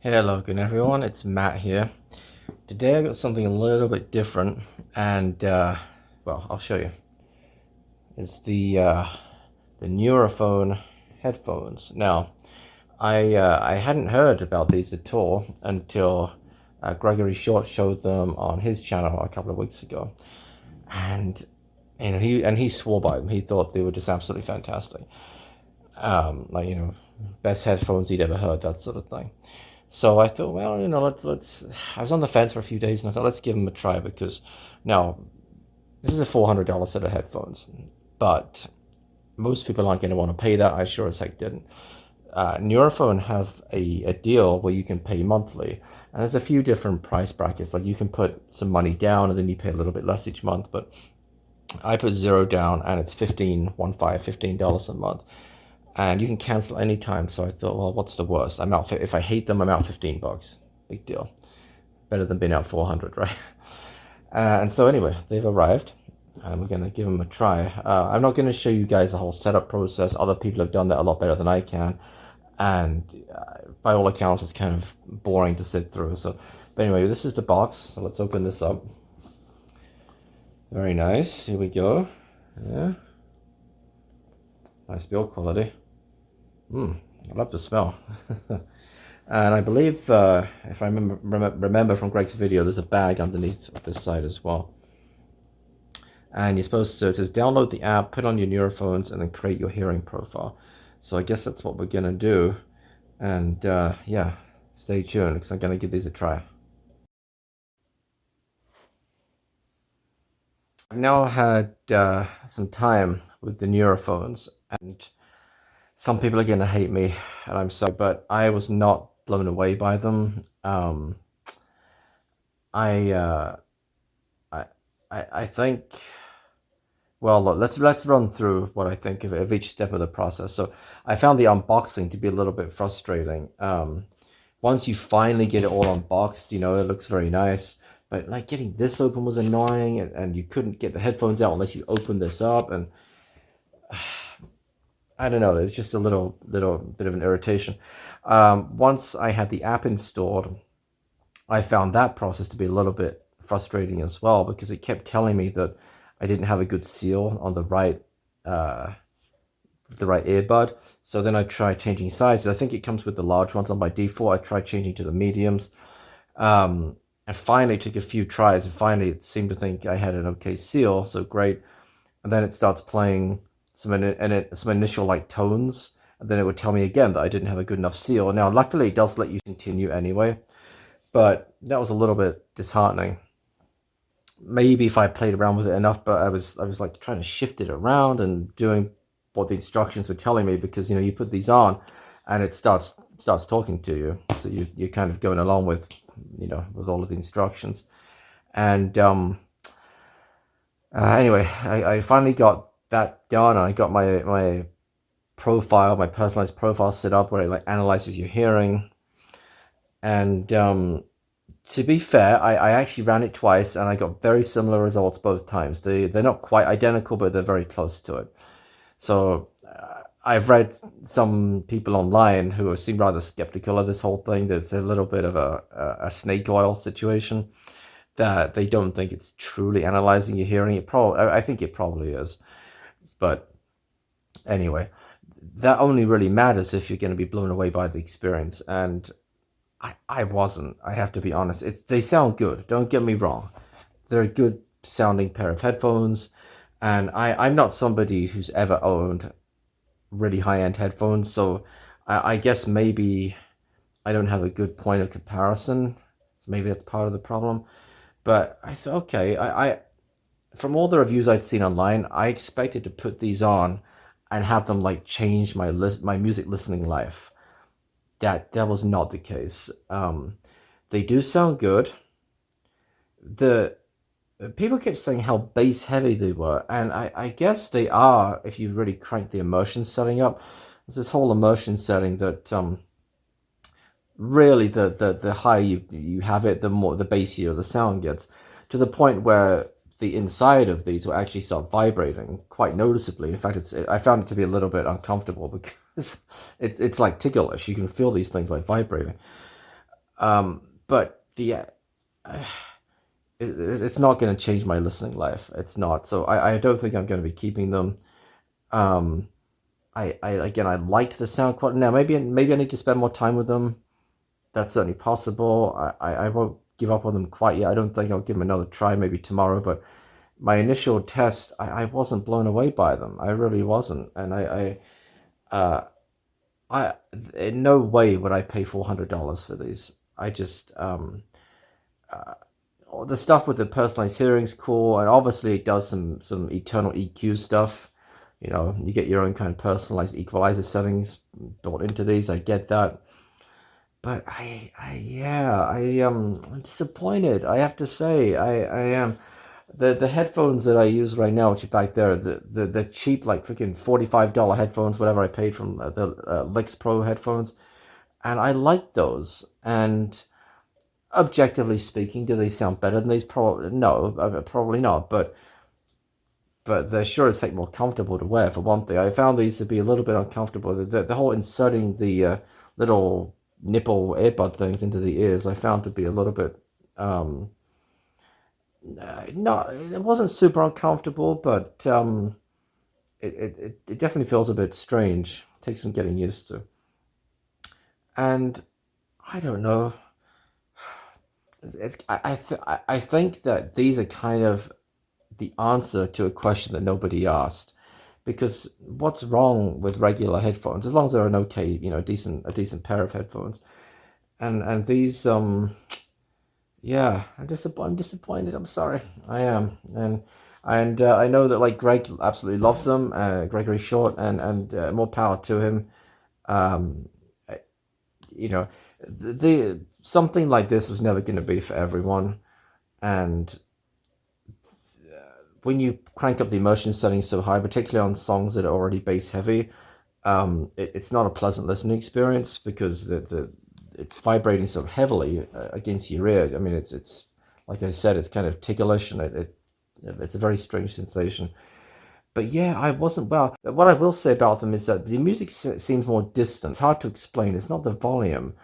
Hello again everyone, it's Matt here. Today I got something a little bit different and well, I'll show you. It's the Nuraphone headphones. Now, I hadn't heard about these at all until Gregory Short showed them on his channel a couple of weeks ago. And he swore by them. He thought they were just absolutely fantastic. Best headphones he'd ever heard, that sort of thing. So I thought, well, let's. I was on the fence for a few days, and I thought, let's give them a try because now this is a $400 set of headphones, but most people aren't going to want to pay that. I sure as heck didn't. Nuraphone have a deal where you can pay monthly, and there's a few different price brackets. Like you can put some money down, and then you pay a little bit less each month. But I put zero down, and it's $15 a month, and you can cancel anytime. So I thought, well, what's the worst? I'm out. If I hate them, I'm out $15. Big deal. Better than being out 400, right? And so anyway, they've arrived, and we're gonna give them a try. I'm not gonna show you guys the whole setup process. Other people have done that a lot better than I can, and by all accounts, it's kind of boring to sit through. So, but anyway, this is the box. So let's open this up. Very nice. Here we go. Yeah. Nice build quality. I love the smell. And I believe, if I remember from Greg's video, there's a bag underneath this side as well. And you're supposed to, it says download the app, put on your Nuraphones, and then create your hearing profile. So I guess that's what we're going to do. And yeah, stay tuned because I'm going to give these a try. I've now had some time with the Nuraphones, and some people are going to hate me, and I'm sorry, but I was not blown away by them. I think, well, look, let's run through what I think of each step of the process. So I found the unboxing to be a little bit frustrating. Once you finally get it all unboxed, it looks very nice. But like getting this open was annoying, and you couldn't get the headphones out unless you opened this up, and I don't know, it was just a little bit of an irritation. Once I had the app installed, I found that process to be a little bit frustrating as well because it kept telling me that I didn't have a good seal on the right earbud. So then I tried changing sizes. I think it comes with the large ones on by default. I tried changing to the mediums. And finally took a few tries, and finally it seemed to think I had an okay seal, so great. And then it starts playing some initial like tones, and then it would tell me again that I didn't have a good enough seal. Now, luckily, it does let you continue anyway, but that was a little bit disheartening. Maybe if I played around with it enough, but I was like trying to shift it around and doing what the instructions were telling me, because you put these on, and it starts talking to you, so you're kind of going along with with all of the instructions. And anyway, I finally got that done, and I got my profile, my personalized profile set up where it like analyzes your hearing. And to be fair, I actually ran it twice, and I got very similar results both times. They're not quite identical, but they're very close to it. So I've read some people online who seem rather skeptical of this whole thing. There's a little bit of a snake oil situation, that they don't think it's truly analyzing your hearing. I think it probably is. But anyway, that only really matters if you're going to be blown away by the experience. And I wasn't, I have to be honest. They sound good, don't get me wrong. They're a good sounding pair of headphones. And I'm not somebody who's ever owned really high-end headphones, so I guess maybe I don't have a good point of comparison. So maybe that's part of the problem. But I thought, okay, I from all the reviews I'd seen online, I expected to put these on and have them like change my music listening life. That was not the case. They do sound good. The people kept saying how bass heavy they were, and I guess they are if you really crank the immersion setting up. There's this whole immersion setting that really the higher you have it, the bassier the sound gets, to the point where the inside of these will actually start vibrating quite noticeably. In fact, I found it to be a little bit uncomfortable because it's like ticklish. You can feel these things like vibrating. But it's not going to change my listening life. It's not. So I don't think I'm going to be keeping them. Um, I again, I liked the sound quality. Now maybe I need to spend more time with them. That's certainly possible. I won't give up on them quite yet. I don't think I'll give them another try, maybe tomorrow. But my initial test, I wasn't blown away by them. I really wasn't. And I in no way would I pay $400 for these. I just the stuff with the personalized hearing is cool, and obviously it does some eternal EQ stuff. You know, you get your own kind of personalized equalizer settings built into these. I get that, but I'm disappointed. I have to say, I am. The headphones that I use right now, which are back there, the cheap like freaking $45 headphones, whatever I paid from the Lix Pro headphones, and I like those. And objectively speaking, do they sound better than these? Probably no, probably not. But they're sure as heck more comfortable to wear. For one thing, I found these to be a little bit uncomfortable. The whole inserting the little nipple earbud things into the ears, I found to be a little bit not. It wasn't super uncomfortable, but it definitely feels a bit strange. It takes some getting used to. And I don't know. I think that these are kind of the answer to a question that nobody asked, because what's wrong with regular headphones, as long as they're an okay, a decent pair of headphones, and these yeah, I'm disappointed. I'm sorry, I am. And I know that like Greg absolutely loves them, Gregory Short, and more power to him. um you know, the something like this was never going to be for everyone. And when you crank up the immersion settings so high, particularly on songs that are already bass heavy, it's not a pleasant listening experience, because it's vibrating so heavily against your ear. I mean, it's like I said, it's kind of ticklish, and it's a very strange sensation. But yeah, I wasn't well. What I will say about them is that the music seems more distant. It's hard to explain. It's not the volume.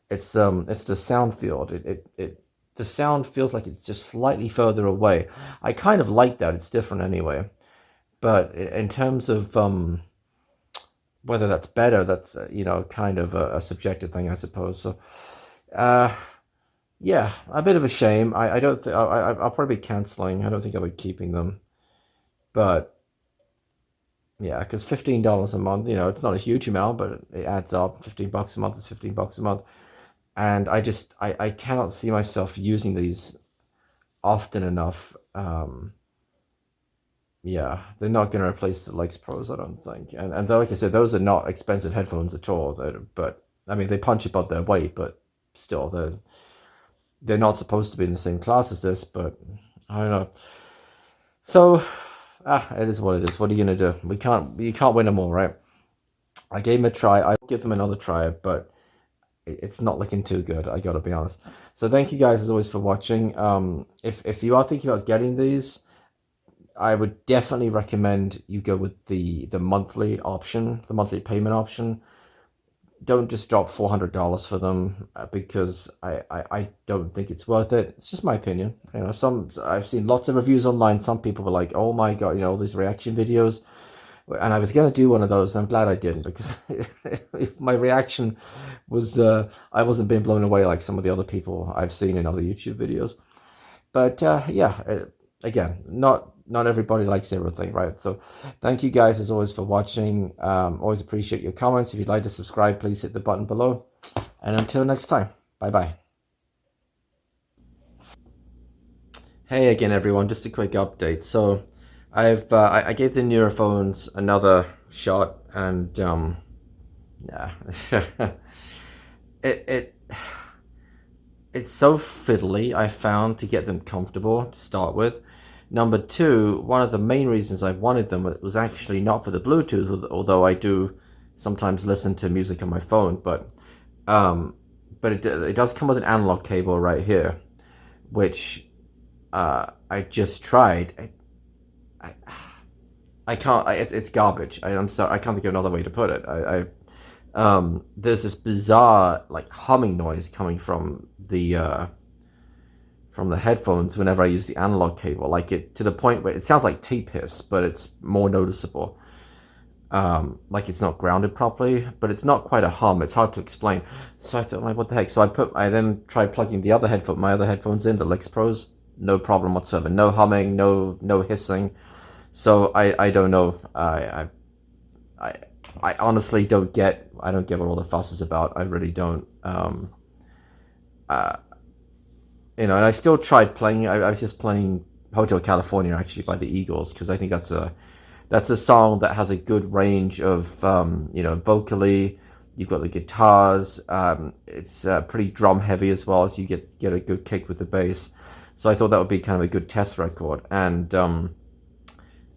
It's the sound field. The sound feels like it's just slightly further away. I kind of like that. It's different anyway. But in terms of whether that's better, that's kind of a subjective thing, I suppose. So uh, yeah, a bit of a shame. I don't think I'll probably be canceling. I don't think I'll be keeping them. But yeah, because $15 a month, it's not a huge amount, but it adds up. $15 a month is $15 a month. And I cannot see myself using these often enough. Yeah, they're not going to replace the Lex Pros, I don't think. And like I said, those are not expensive headphones at all. But I mean, they punch above their weight, but still, they're not supposed to be in the same class as this. But I don't know. So it is what it is. What are you gonna do? You can't win them all, right? I gave them a try. I'll give them another try, but it's not looking too good. I gotta be honest. So thank you guys as always for watching. If you are thinking about getting these, I would definitely recommend you go with the monthly option, the monthly payment option. Don't just drop $400 for them, because I don't think it's worth it. It's just my opinion. I've seen lots of reviews online. Some people were like, "Oh my god," all these reaction videos, and I was gonna do one of those, and I'm glad I didn't, because my reaction was I wasn't being blown away like some of the other people I've seen in other YouTube videos. But yeah, again, not everybody likes everything, right? So thank you guys as always for watching. Always appreciate your comments. If you'd like to subscribe, please hit the button below. And until next time, bye-bye. Hey again, everyone. Just a quick update. So I gave the Nuraphones another shot, and yeah, it it's so fiddly, I found, to get them comfortable to start with. Number two, one of the main reasons I wanted them was actually not for the Bluetooth, although I do sometimes listen to music on my phone, but it does come with an analog cable right here, which I just tried. I can't. It's garbage. I'm sorry. I can't think of another way to put it. there's this bizarre like humming noise coming from the headphones whenever I use the analog cable, like it to the point where it sounds like tape hiss, but it's more noticeable. Like it's not grounded properly, but it's not quite a hum. It's hard to explain. So I thought, like, what the heck? So I then tried plugging my other headphones in, the Lix Pros. No problem whatsoever. No humming, no hissing. So I don't know. I I honestly don't get. I don't get what all the fuss is about. I really don't. Uh, and I still tried playing. I was just playing Hotel California actually by the Eagles, because I think that's a song that has a good range of vocally. You've got the guitars. It's pretty drum heavy as well, as you get a good kick with the bass. So I thought that would be kind of a good test record, and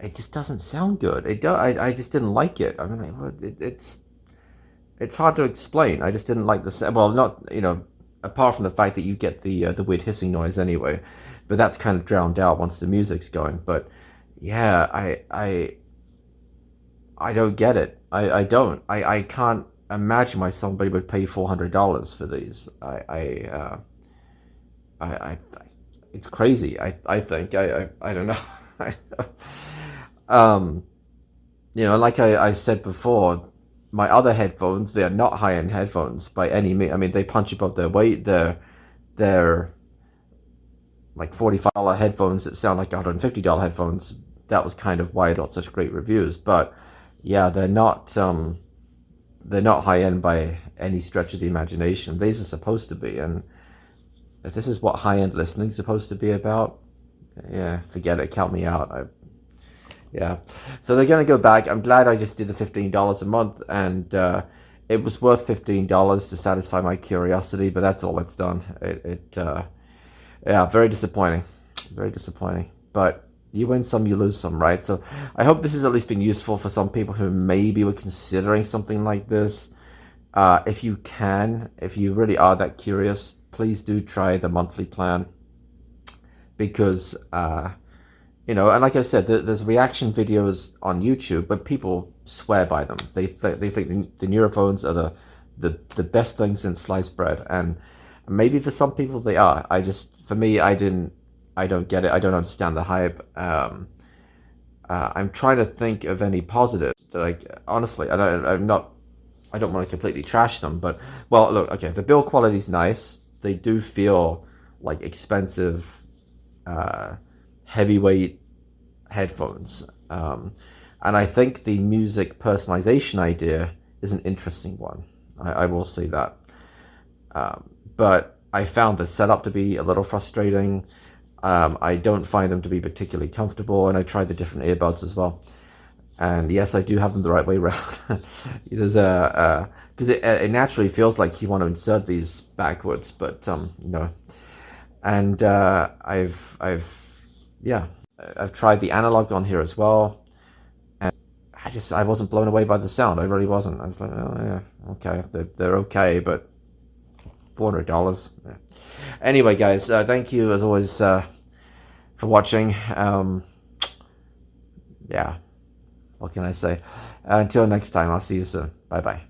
it just doesn't sound good. I just didn't like it. I mean, it's hard to explain. I just didn't like the, well, not, apart from the fact that you get the weird hissing noise anyway, but that's kind of drowned out once the music's going. But yeah, I don't get it. I don't. I can't imagine why somebody would pay $400 for these. It's crazy. I think. I don't know. Like I said before, my other headphones, they are not high-end headphones by any means. I mean, they punch above their weight. They're like $45 headphones that sound like $150 headphones. That was kind of why I got such great reviews. But yeah, they're not high-end by any stretch of the imagination. These are supposed to be, and if this is what high-end listening is supposed to be about, yeah, forget it. Count me out. Yeah, so they're going to go back. I'm glad I just did the $15 a month, and it was worth $15 to satisfy my curiosity, but that's all it's done. Yeah, very disappointing. Very disappointing. But you win some, you lose some, right? So I hope this has at least been useful for some people who maybe were considering something like this. If you really are that curious, please do try the monthly plan, because and like I said, there's reaction videos on YouTube, but people swear by them. They think the Nuraphones are the best thing since sliced bread, and maybe for some people they are. For me, I don't get it. I don't understand the hype. I'm trying to think of any positives that honestly, I don't want to completely trash them, but, well, look, okay, the build quality's nice. They do feel like expensive, heavyweight headphones, and I think the music personalization idea is an interesting one. I will say that, but I found the setup to be a little frustrating. I don't find them to be particularly comfortable, and I tried the different earbuds as well, and yes, I do have them the right way around. There's because it naturally feels like you want to insert these backwards, but no. And I've tried the analog on here as well, and I wasn't blown away by the sound. I really wasn't. I was like, oh yeah, okay, they're okay, but $400. Yeah. Anyway, guys, thank you as always for watching. Yeah, what can I say? Until next time, I'll see you soon. Bye bye.